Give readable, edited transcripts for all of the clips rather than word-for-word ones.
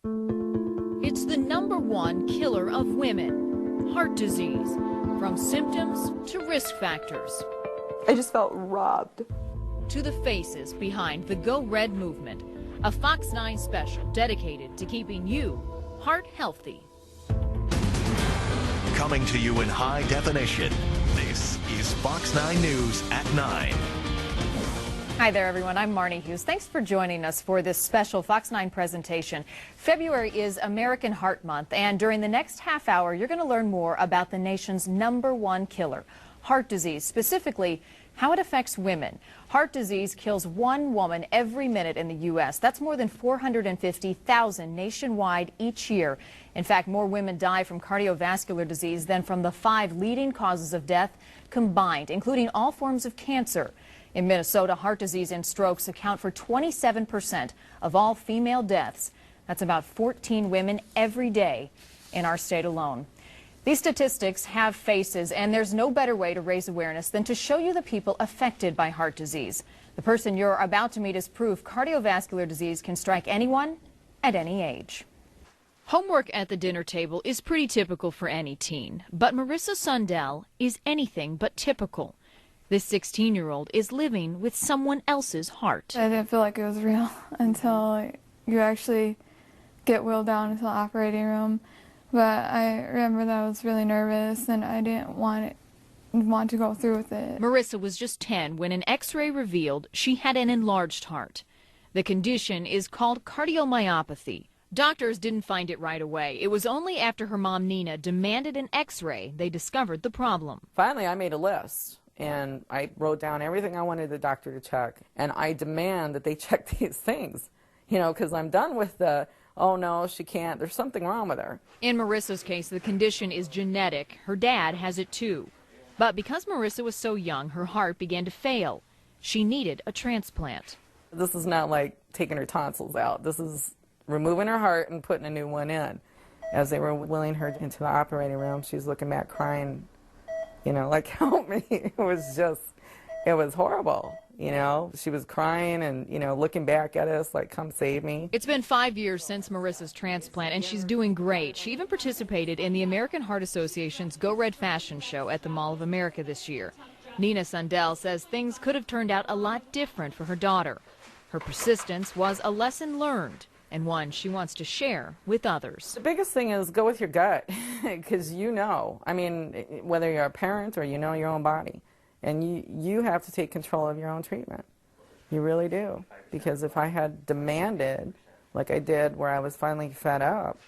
It's the #1 killer of women, heart disease, from symptoms to risk factors. I just felt robbed. To the faces behind the Go Red movement, a Fox 9 special dedicated to keeping you heart healthy. Coming to you in high definition, this is Fox 9 News at 9. Hi there, everyone. I'm Marni Hughes. Thanks for joining us for this special Fox 9 presentation. February is American Heart Month, and during the next half hour, you're going to learn more about the nation's #1 killer, heart disease, specifically how it affects women. Heart disease kills 1 woman every minute in the U.S. That's more than 450,000 nationwide each year. In fact, more women die from cardiovascular disease than from the 5 leading causes of death combined, including all forms of cancer. In Minnesota, heart disease and strokes account for 27% of all female deaths. That's about 14 women every day in our state alone. These statistics have faces, and there's no better way to raise awareness than to show you the people affected by heart disease. The person you're about to meet is proof cardiovascular disease can strike anyone at any age. Homework at the dinner table is pretty typical for any teen, but Marissa Sundell is anything but typical. This 16-year-old is living with someone else's heart. I didn't feel like it was real until you actually get wheeled down into the operating room. But I remember that I was really nervous and I didn't want to go through with it. Marissa was just 10 when an X-ray revealed she had an enlarged heart. The condition is called cardiomyopathy. Doctors didn't find it right away. It was only after her mom, Nina, demanded an X-ray they discovered the problem. Finally, I made a list. And I wrote down everything I wanted the doctor to check. And I demand that they check these things, because I'm done with the, oh no, she can't, there's something wrong with her. In Marissa's case, the condition is genetic. Her dad has it too. But because Marissa was so young, her heart began to fail. She needed a transplant. This is not like taking her tonsils out. This is removing her heart and putting a new one in. As they were wheeling her into the operating room, she's looking back crying. Like, help me. It was horrible, She was crying and, looking back at us like, come save me. It's been 5 years since Marissa's transplant, and she's doing great. She even participated in the American Heart Association's Go Red fashion show at the Mall of America this year. Nina Sundell says things could have turned out a lot different for her daughter. Her persistence was a lesson learned, and one she wants to share with others. The biggest thing is go with your gut, because whether you're a parent or your own body, and you have to take control of your own treatment. You really do, because if I had demanded, like I did where I was finally fed up,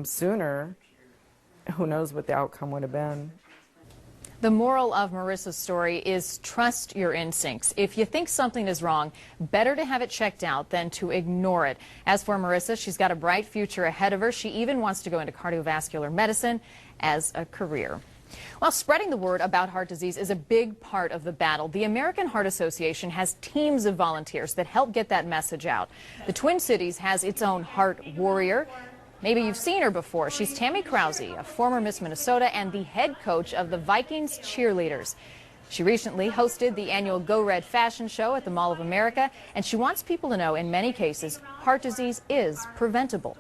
sooner, who knows what the outcome would have been. The moral of Marissa's story is trust your instincts. If you think something is wrong, better to have it checked out than to ignore it. As for Marissa, she's got a bright future ahead of her. She even wants to go into cardiovascular medicine as a career. Well, spreading the word about heart disease is a big part of the battle. The American Heart Association has teams of volunteers that help get that message out. The Twin Cities has its own heart warrior. Maybe you've seen her before. She's Tami Krause, a former Miss Minnesota and the head coach of the Vikings cheerleaders. She recently hosted the annual Go Red fashion show at the Mall of America, and she wants people to know in many cases heart disease is preventable.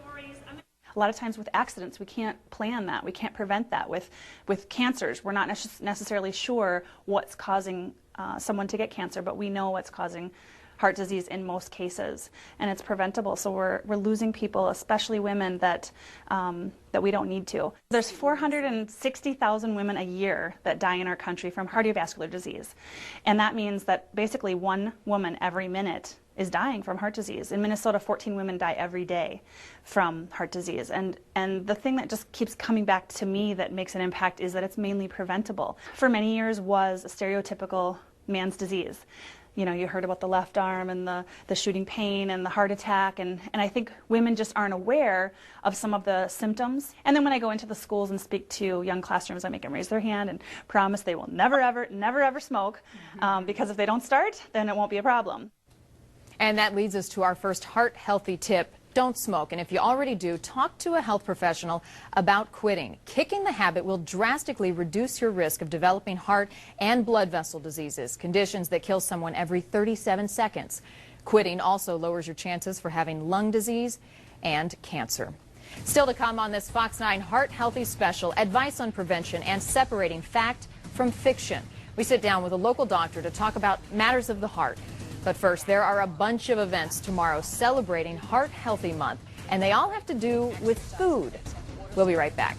A lot of times with accidents, we can't plan that. We can't prevent that. With cancers, we're not necessarily sure what's causing someone to get cancer, but we know what's causing heart disease in most cases, and it's preventable. So we're losing people, especially women, that we don't need to. There's 460,000 women a year that die in our country from cardiovascular disease, and that means that basically 1 woman every minute is dying from heart disease. In Minnesota, 14 women die every day from heart disease, and the thing that just keeps coming back to me that makes an impact is that it's mainly preventable. For many years was a stereotypical man's disease. You heard about the left arm and the shooting pain and the heart attack, and I think women just aren't aware of some of the symptoms. And then when I go into the schools and speak to young classrooms, I make them raise their hand and promise they will never, ever smoke, because if they don't start, then it won't be a problem. And that leads us to our first heart healthy tip. Don't smoke, and if you already do, talk to a health professional about quitting. Kicking the habit will drastically reduce your risk of developing heart and blood vessel diseases, conditions that kill someone every 37 seconds. Quitting also lowers your chances for having lung disease and cancer. Still to come on this Fox 9 Heart Healthy Special, advice on prevention and separating fact from fiction. We sit down with a local doctor to talk about matters of the heart. But first, there are a bunch of events tomorrow celebrating Heart Healthy Month, and they all have to do with food. We'll be right back.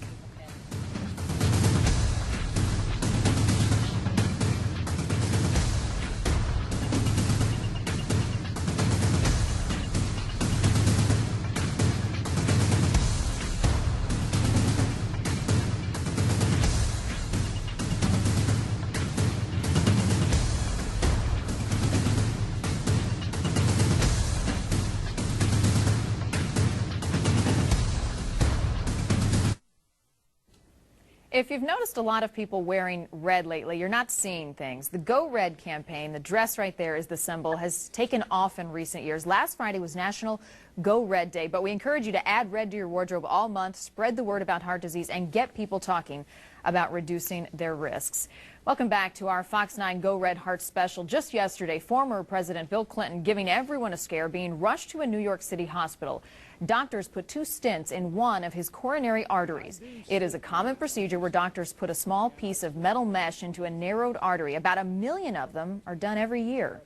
If you've noticed a lot of people wearing red lately, you're not seeing things. The Go Red campaign, the dress right there is the symbol, has taken off in recent years. Last Friday was National Go Red Day, but we encourage you to add red to your wardrobe all month, spread the word about heart disease, and get people talking about reducing their risks. Welcome back to our Fox 9 Go Red Heart Special. Just yesterday, former President Bill Clinton giving everyone a scare, being rushed to a New York City hospital. Doctors put 2 stents in one of his coronary arteries. It is a common procedure where doctors put a small piece of metal mesh into a narrowed artery. About 1 million of them are done every year.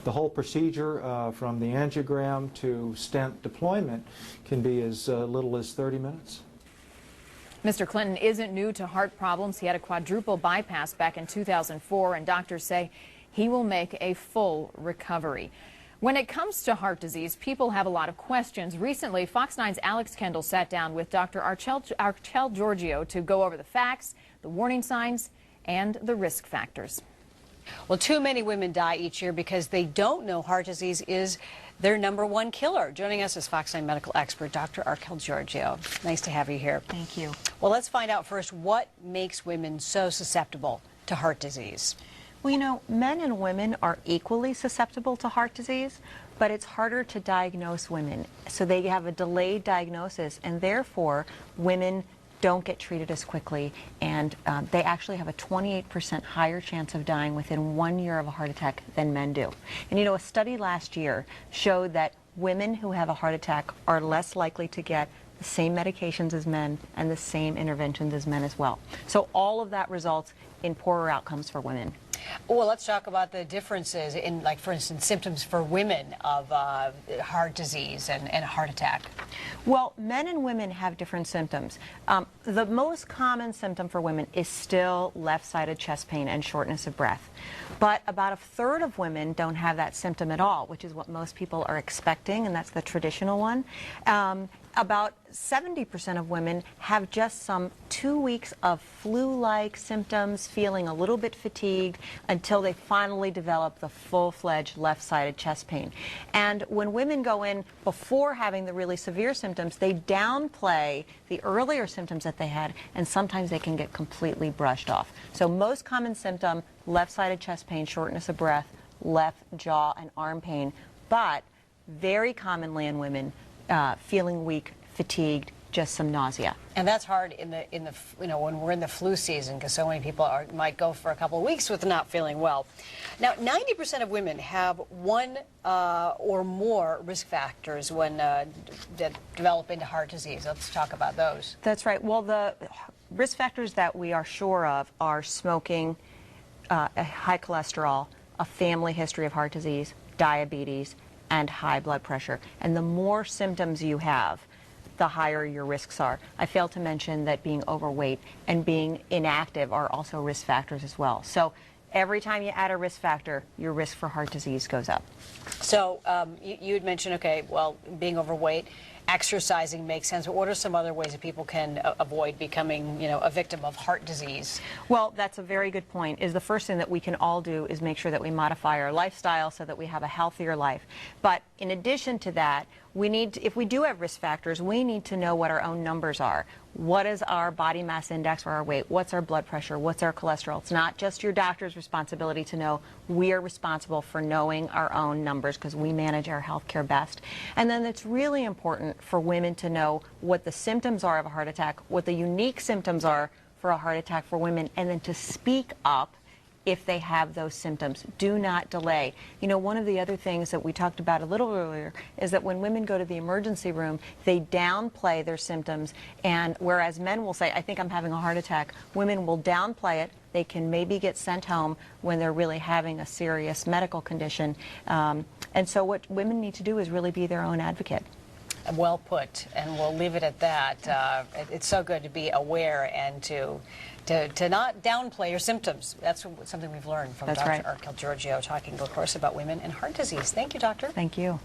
The whole procedure from the angiogram to stent deployment can be as little as 30 minutes. Mr. Clinton isn't new to heart problems. He had a quadruple bypass back in 2004, and doctors say he will make a full recovery. When it comes to heart disease, people have a lot of questions. Recently, Fox 9's Alex Kendall sat down with Dr. Archel Giorgio to go over the facts, the warning signs, and the risk factors. Well, too many women die each year because they don't know heart disease is their #1 killer. Joining us is Fox 9 medical expert Dr. Archel Giorgio. Nice to have you here. Thank you. Well, let's find out first what makes women so susceptible to heart disease. Well, you know, men and women are equally susceptible to heart disease, but it's harder to diagnose women. So they have a delayed diagnosis, and therefore women don't get treated as quickly, and they actually have a 28% higher chance of dying within 1 year of a heart attack than men do. And you know, a study last year showed that women who have a heart attack are less likely to get the same medications as men and the same interventions as men as well. So all of that results in poorer outcomes for women. Well, let's talk about the differences in, like, for instance, symptoms for women of heart disease and heart attack. Well, men and women have different symptoms. The most common symptom for women is still left-sided chest pain and shortness of breath. But about 1/3 of women don't have that symptom at all, which is what most people are expecting, and that's the traditional one. About 70% of women have just some 2 weeks of flu-like symptoms, feeling a little bit fatigued, until they finally develop the full-fledged left-sided chest pain. And when women go in before having the really severe symptoms, they downplay the earlier symptoms that they had, and sometimes they can get completely brushed off. So most common symptom, left-sided chest pain, shortness of breath, left jaw and arm pain, but very commonly in women, feeling weak, fatigued, just some nausea. And that's hard in the you know, when we're in the flu season, because so many people might go for a couple of weeks with not feeling well. Now, 90% of women have one or more risk factors when that develop into heart disease. Let's talk about those. That's right. Well, the risk factors that we are sure of are smoking, a high cholesterol, a family history of heart disease, diabetes, and high blood pressure. And the more symptoms you have, the higher your risks are. I failed to mention that being overweight and being inactive are also risk factors as well. So every time you add a risk factor, your risk for heart disease goes up. So you had mentioned, okay, well, being overweight, exercising makes sense, but what are some other ways that people can avoid becoming, you know, a victim of heart disease? Well, that's a very good point. Is the first thing that we can all do is make sure that we modify our lifestyle so that we have a healthier life. But in addition to that, we need to, if we do have risk factors, we need to know what our own numbers are. What is our body mass index or our weight? What's our blood pressure? What's our cholesterol? It's not just your doctor's responsibility to know. We are responsible for knowing our own numbers because we manage our health care best. And then it's really important for women to know what the symptoms are of a heart attack, what the unique symptoms are for a heart attack for women, and then to speak up if they have those symptoms. Do not delay. You know, one of the other things that we talked about a little earlier is that when women go to the emergency room, they downplay their symptoms, and whereas men will say, I think I'm having a heart attack, women will downplay it. They can maybe get sent home when they're really having a serious medical condition. And so what women need to do is really be their own advocate. Well put, and we'll leave it at that. It's so good to be aware and to not downplay your symptoms. That's something we've learned from Dr. Arkell Giorgio, talking, of course, about women and heart disease. Thank you, doctor. Thank you.